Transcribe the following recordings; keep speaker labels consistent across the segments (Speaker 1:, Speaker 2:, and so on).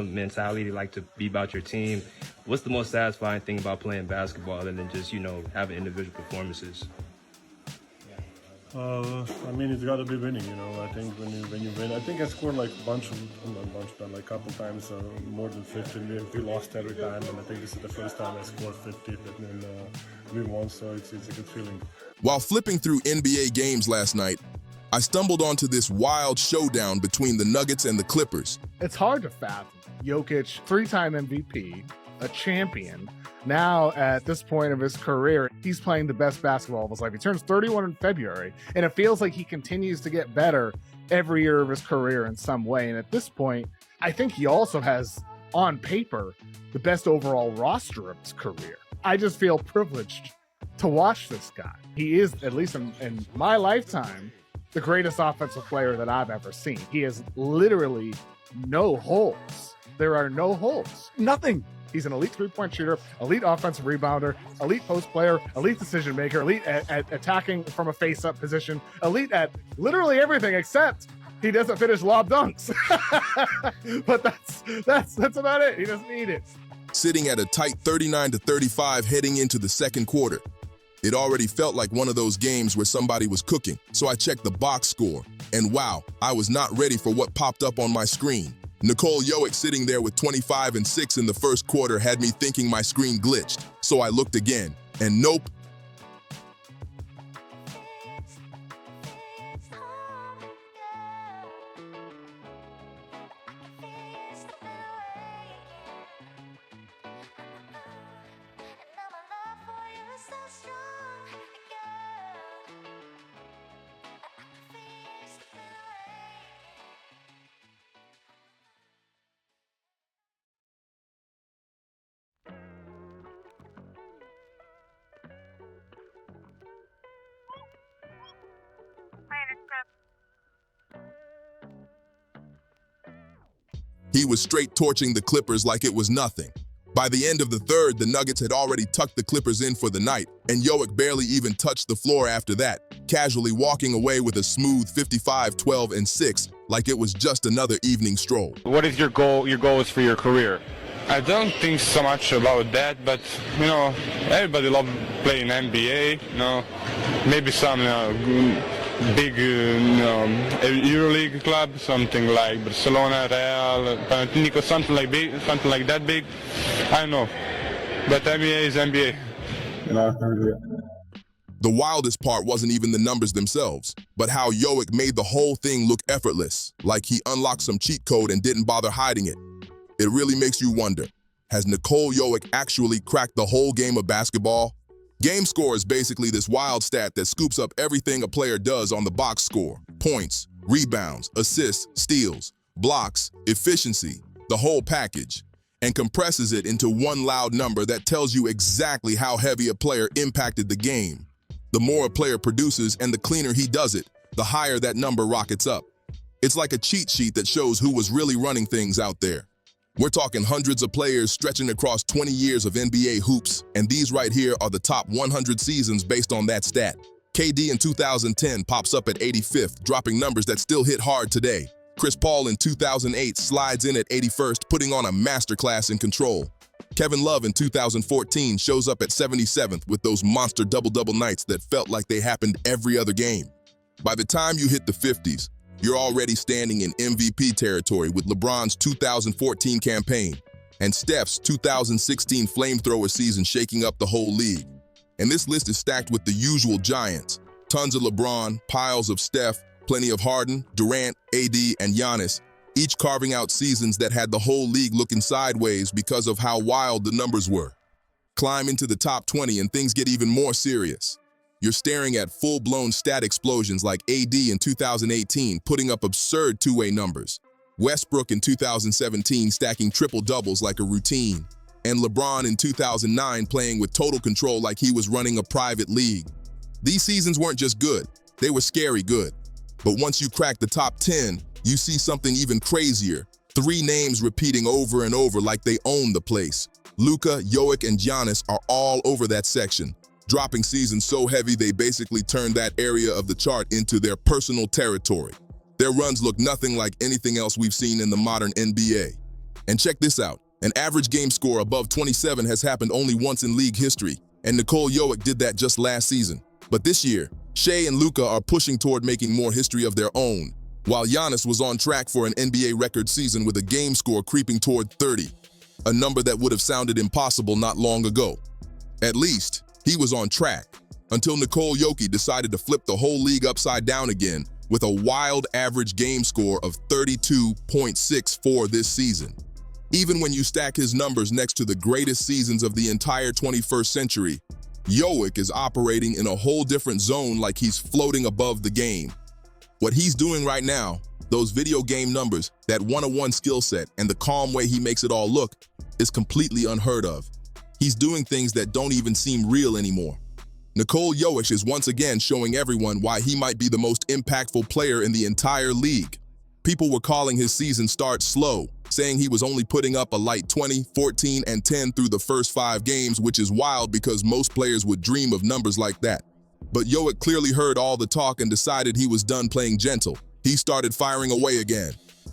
Speaker 1: mentality, like to be about your team. What's the most satisfying thing about playing basketball other than just, having individual performances?
Speaker 2: I mean, it's got to be winning, I think when you win, I think I scored like a couple times, more than 50. We lost every time, and I think this is the first time I scored 50, but then we won, so it's a good feeling.
Speaker 3: While flipping through NBA games last night, I stumbled onto this wild showdown between the Nuggets and the Clippers.
Speaker 4: It's hard to fathom. Jokic, 3-time MVP, a champion. Now, at this point of his career, he's playing the best basketball of his life. He turns 31 in February, and it feels like he continues to get better every year of his career in some way. And at this point, I think he also has, on paper, the best overall roster of his career. I just feel privileged to watch this guy. He is, at least in my lifetime, the greatest offensive player that I've ever seen. He has literally no holes. There are no holes. Nothing. He's an elite three-point shooter, elite offensive rebounder, elite post player, elite decision maker, elite at attacking from a face-up position, elite at literally everything except he doesn't finish lob dunks. But that's about it. He doesn't need it.
Speaker 3: Sitting at a tight 39-35 heading into the second quarter. It already felt like one of those games where somebody was cooking, so I checked the box score, and wow, I was not ready for what popped up on my screen. Nikola Jokic sitting there with 25 and 6 in the first quarter had me thinking my screen glitched, so I looked again, and nope. He was straight torching the Clippers like it was nothing. By the end of the third, the Nuggets had already tucked the Clippers in for the night, and Jokic barely even touched the floor after that, casually walking away with a smooth 55, 12, and 6, like it was just another evening stroll.
Speaker 5: What is your goal? Your goals for your career? I don't think so much about that, but everybody loves playing NBA. Maybe some big EuroLeague club, something like Barcelona, Real, Panathinaikos, something like that big. I don't know, but NBA is NBA.
Speaker 3: The wildest part wasn't even the numbers themselves, but how Jokic made the whole thing look effortless, like he unlocked some cheat code and didn't bother hiding it. It really makes you wonder, has Nikola Jokic actually cracked the whole game of basketball? Game score is basically this wild stat that scoops up everything a player does on the box score: points, rebounds, assists, steals, blocks, efficiency, the whole package, and compresses it into one loud number that tells you exactly how heavy a player impacted the game. The more a player produces and the cleaner he does it, the higher that number rockets up. It's like a cheat sheet that shows who was really running things out there. We're talking hundreds of players stretching across 20 years of NBA hoops, and these right here are the top 100 seasons based on that stat. KD in 2010 pops up at 85th, dropping numbers that still hit hard today. Chris Paul in 2008 slides in at 81st, putting on a masterclass in control. Kevin Love in 2014 shows up at 77th with those monster double-double nights that felt like they happened every other game. By the time you hit the 50s, you're already standing in MVP territory with LeBron's 2014 campaign and Steph's 2016 flamethrower season shaking up the whole league. And this list is stacked with the usual giants: tons of LeBron, piles of Steph, plenty of Harden, Durant, AD, and Giannis, each carving out seasons that had the whole league looking sideways because of how wild the numbers were. Climb into the top 20 and things get even more serious. You're staring at full-blown stat explosions like AD in 2018 putting up absurd two-way numbers, Westbrook in 2017 stacking triple-doubles like a routine, and LeBron in 2009 playing with total control like he was running a private league. These seasons weren't just good, they were scary good. But once you crack the top 10, you see something even crazier. 3 names repeating over and over like they own the place. Luka, Jokic, and Giannis are all over that section, dropping seasons so heavy they basically turned that area of the chart into their personal territory. Their runs look nothing like anything else we've seen in the modern NBA. And check this out. An average game score above 27 has happened only once in league history, and Nikola Jokic did that just last season. But this year, Shea and Luka are pushing toward making more history of their own, while Giannis was on track for an NBA record season with a game score creeping toward 30, a number that would have sounded impossible not long ago. At least, he was on track, until Nikola Jokic decided to flip the whole league upside down again with a wild average game score of 32.64 this season. Even when you stack his numbers next to the greatest seasons of the entire 21st century, Jokic is operating in a whole different zone, like he's floating above the game. What he's doing right now, those video game numbers, that one-on-one skill set, and the calm way he makes it all look, is completely unheard of. He's doing things that don't even seem real anymore. Nikola Jokic is once again showing everyone why he might be the most impactful player in the entire league. People were calling his season start slow, saying he was only putting up a light 20, 14, and 10 through the first 5 games, which is wild because most players would dream of numbers like that. But Jokic clearly heard all the talk and decided he was done playing gentle. He started firing away again.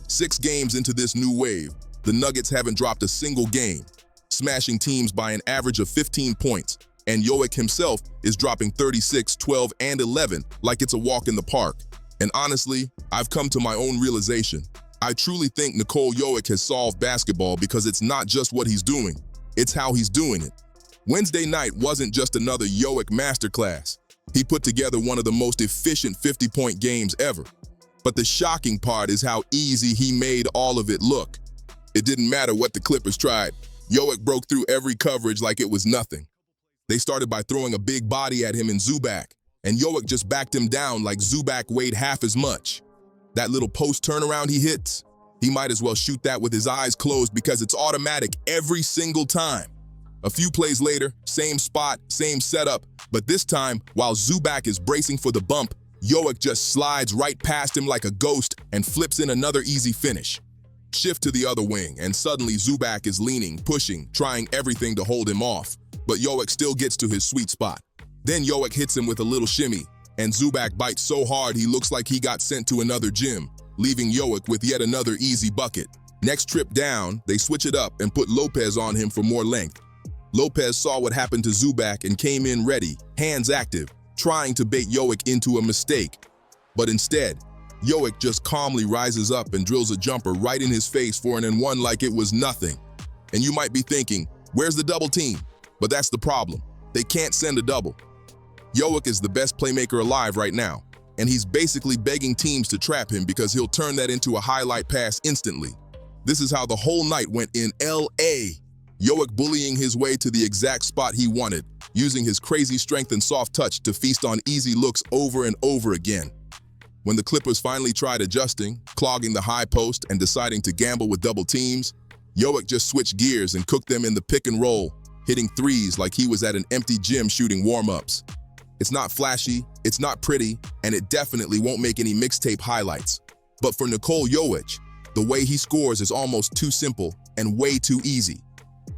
Speaker 3: 6 games into this new wave, the Nuggets haven't dropped a single game, smashing teams by an average of 15 points, and Jokic himself is dropping 36, 12, and 11 like it's a walk in the park. And honestly, I've come to my own realization. I truly think Nikola Jokic has solved basketball because it's not just what he's doing, it's how he's doing it. Wednesday night wasn't just another Jokic masterclass. He put together one of the most efficient 50-point games ever. But the shocking part is how easy he made all of it look. It didn't matter what the Clippers tried. Jokic broke through every coverage like it was nothing. They started by throwing a big body at him in Zubac, and Jokic just backed him down like Zubac weighed half as much. That little post turnaround he hits, he might as well shoot that with his eyes closed because it's automatic every single time. A few plays later, same spot, same setup, but this time, while Zubac is bracing for the bump, Jokic just slides right past him like a ghost and flips in another easy finish. Shift to the other wing, and suddenly Zubac is leaning, pushing, trying everything to hold him off, but Jokic still gets to his sweet spot. Then Jokic hits him with a little shimmy, and Zubac bites so hard he looks like he got sent to another gym, leaving Jokic with yet another easy bucket. Next trip down, they switch it up and put Lopez on him for more length. Lopez saw what happened to Zubac and came in ready, hands active, trying to bait Jokic into a mistake. But instead, Jokic just calmly rises up and drills a jumper right in his face for an and one like it was nothing. And you might be thinking, where's the double team? But that's the problem. They can't send a double. Jokic is the best playmaker alive right now, and he's basically begging teams to trap him because he'll turn that into a highlight pass instantly. This is how the whole night went in LA. Jokic bullying his way to the exact spot he wanted, using his crazy strength and soft touch to feast on easy looks over and over again. When the Clippers finally tried adjusting, clogging the high post, and deciding to gamble with double teams, Jokic just switched gears and cooked them in the pick and roll, hitting threes like he was at an empty gym shooting warm-ups. It's not flashy, it's not pretty, and it definitely won't make any mixtape highlights. But for Nikola Jokic, the way he scores is almost too simple and way too easy.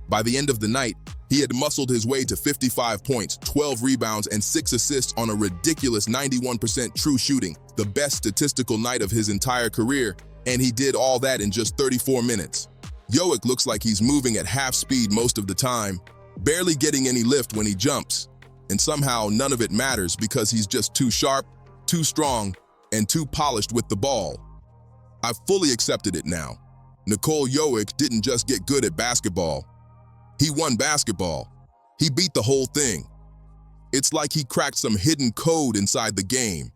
Speaker 3: By the end of the night, he had muscled his way to 55 points, 12 rebounds, and 6 assists on a ridiculous 91% true shooting, the best statistical night of his entire career, and he did all that in just 34 minutes. Jokic looks like he's moving at half speed most of the time, barely getting any lift when he jumps, and somehow none of it matters because he's just too sharp, too strong, and too polished with the ball. I've fully accepted it now. Nikola Jokic didn't just get good at basketball. He won basketball. He beat the whole thing. It's like he cracked some hidden code inside the game.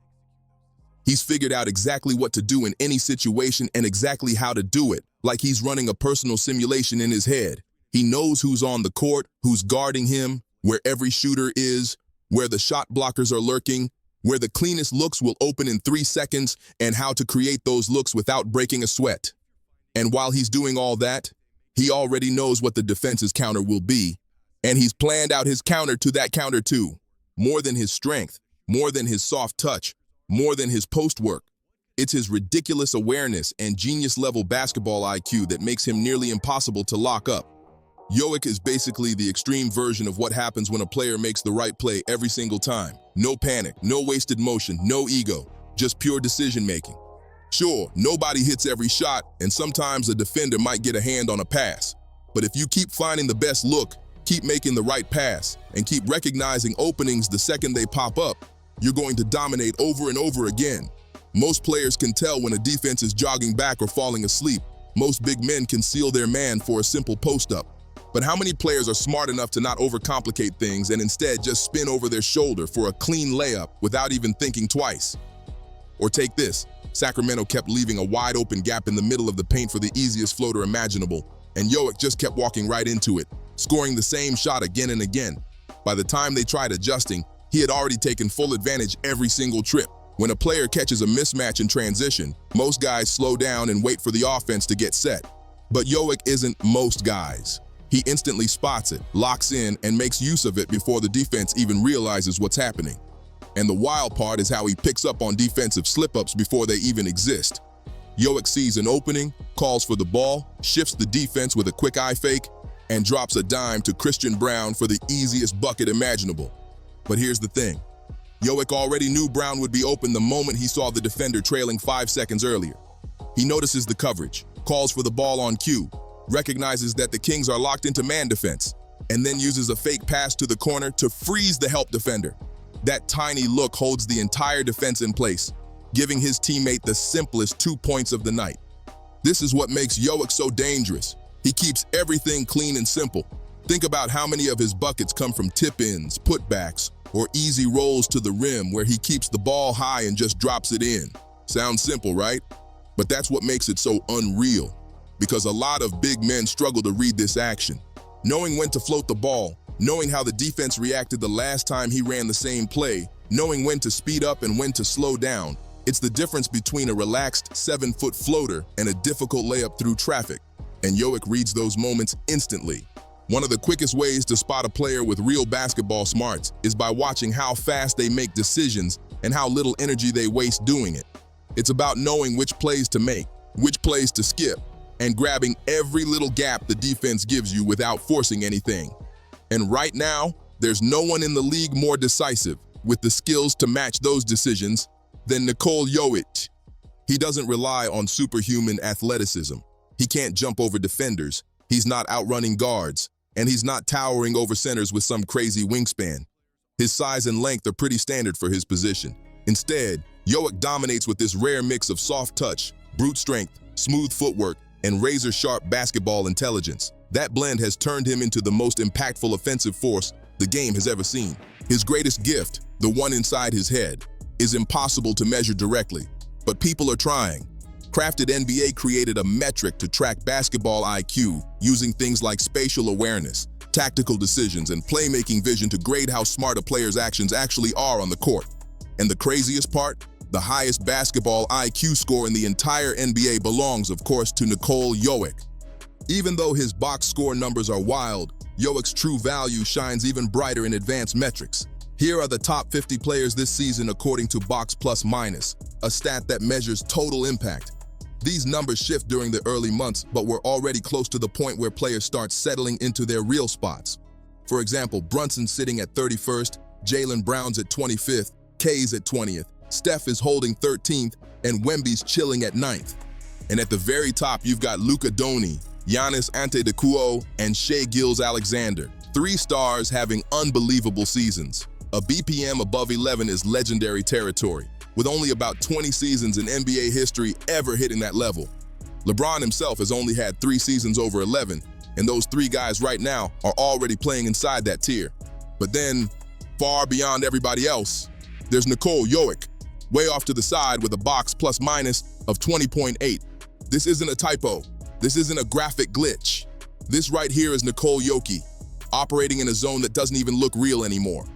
Speaker 3: He's figured out exactly what to do in any situation and exactly how to do it, like he's running a personal simulation in his head. He knows who's on the court, who's guarding him, where every shooter is, where the shot blockers are lurking, where the cleanest looks will open in 3 seconds, and how to create those looks without breaking a sweat. And while he's doing all that, he already knows what the defense's counter will be, and he's planned out his counter to that counter too. More than his strength, more than his soft touch, more than his post work. It's his ridiculous awareness and genius-level basketball IQ that makes him nearly impossible to lock up. Jokic is basically the extreme version of what happens when a player makes the right play every single time. No panic, no wasted motion, no ego, just pure decision-making. Sure, nobody hits every shot, and sometimes a defender might get a hand on a pass. But if you keep finding the best look, keep making the right pass, and keep recognizing openings the second they pop up, you're going to dominate over and over again. Most players can tell when a defense is jogging back or falling asleep. Most big men can seal their man for a simple post-up. But how many players are smart enough to not overcomplicate things and instead just spin over their shoulder for a clean layup without even thinking twice? Or take this, Sacramento kept leaving a wide open gap in the middle of the paint for the easiest floater imaginable, and Jokic just kept walking right into it, scoring the same shot again and again. By the time they tried adjusting, he had already taken full advantage every single trip. When a player catches a mismatch in transition, most guys slow down and wait for the offense to get set. But Jokic isn't most guys. He instantly spots it, locks in, and makes use of it before the defense even realizes what's happening. And the wild part is how he picks up on defensive slip-ups before they even exist. Jokic sees an opening, calls for the ball, shifts the defense with a quick eye fake, and drops a dime to Christian Brown for the easiest bucket imaginable. But here's the thing. Jokic already knew Brown would be open the moment he saw the defender trailing 5 seconds earlier. He notices the coverage, calls for the ball on cue, recognizes that the Kings are locked into man defense, and then uses a fake pass to the corner to freeze the help defender. That tiny look holds the entire defense in place, giving his teammate the simplest 2 points of the night. This is what makes Jokic so dangerous. He keeps everything clean and simple. Think about how many of his buckets come from tip-ins, putbacks, or easy rolls to the rim where he keeps the ball high and just drops it in. Sounds simple, right? But that's what makes it so unreal, because a lot of big men struggle to read this action. Knowing when to float the ball, knowing how the defense reacted the last time he ran the same play, knowing when to speed up and when to slow down, it's the difference between a relaxed 7-foot floater and a difficult layup through traffic. And Jokic reads those moments instantly. One of the quickest ways to spot a player with real basketball smarts is by watching how fast they make decisions and how little energy they waste doing it. It's about knowing which plays to make, which plays to skip, and grabbing every little gap the defense gives you without forcing anything. And right now, there's no one in the league more decisive with the skills to match those decisions than Nikola Jokic. He doesn't rely on superhuman athleticism. He can't jump over defenders. He's not outrunning guards, and he's not towering over centers with some crazy wingspan. His size and length are pretty standard for his position. Instead, Jokic dominates with this rare mix of soft touch, brute strength, smooth footwork, and razor-sharp basketball intelligence. That blend has turned him into the most impactful offensive force the game has ever seen. His greatest gift, the one inside his head, is impossible to measure directly, but people are trying. Crafted NBA created a metric to track basketball IQ using things like spatial awareness, tactical decisions, and playmaking vision to grade how smart a player's actions actually are on the court. And the craziest part? The highest basketball IQ score in the entire NBA belongs, of course, to Nikola Jokic. Even though his box score numbers are wild, Jokic's true value shines even brighter in advanced metrics. Here are the top 50 players this season according to Box Plus Minus, a stat that measures total impact. These numbers shift during the early months, but we're already close to the point where players start settling into their real spots. For example, Brunson's sitting at 31st, Jaylen Brown's at 25th, K's at 20th, Steph is holding 13th, and Wemby's chilling at 9th. And at the very top, you've got Luka Doncic, Giannis Antetokounmpo, and Shai Gilgeous-Alexander, 3 stars having unbelievable seasons. A BPM above 11 is legendary territory, with only about 20 seasons in NBA history ever hitting that level. LeBron himself has only had 3 seasons over 11, and those 3 guys right now are already playing inside that tier. But then, far beyond everybody else, there's Nikola Jokic, way off to the side with a box plus minus of 20.8. This isn't a typo. This isn't a graphic glitch. This right here is Nikola Jokic, operating in a zone that doesn't even look real anymore.